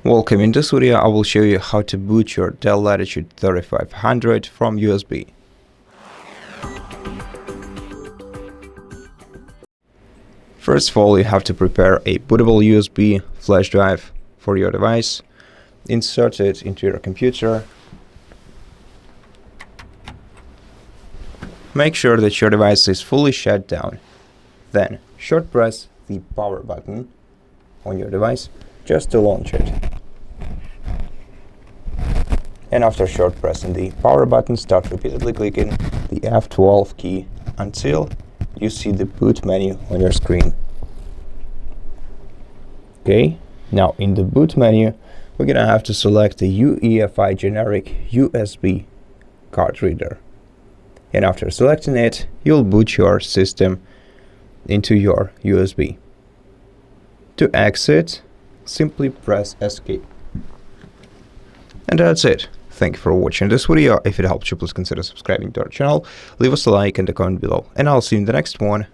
Welcome. In this video I will show you how to boot your DELL Latitude 3500 from USB. First of all, you have to prepare a bootable USB flash drive for your device. Insert it into your computer. Make sure that your device is fully shut down. Then short press the power button on your device just to launch it. And after short pressing the power button, start repeatedly clicking the F12 key until you see the boot menu on your screen. Okay, now in the boot menu, we're gonna have to select the UEFI Generic USB card reader. And after selecting it, you'll boot your system into your USB. To exit, simply press Escape. And that's it. Thank you for watching this video. If it helped you, please consider subscribing to our channel, leave us a like and a comment below, and I'll see you in the next one.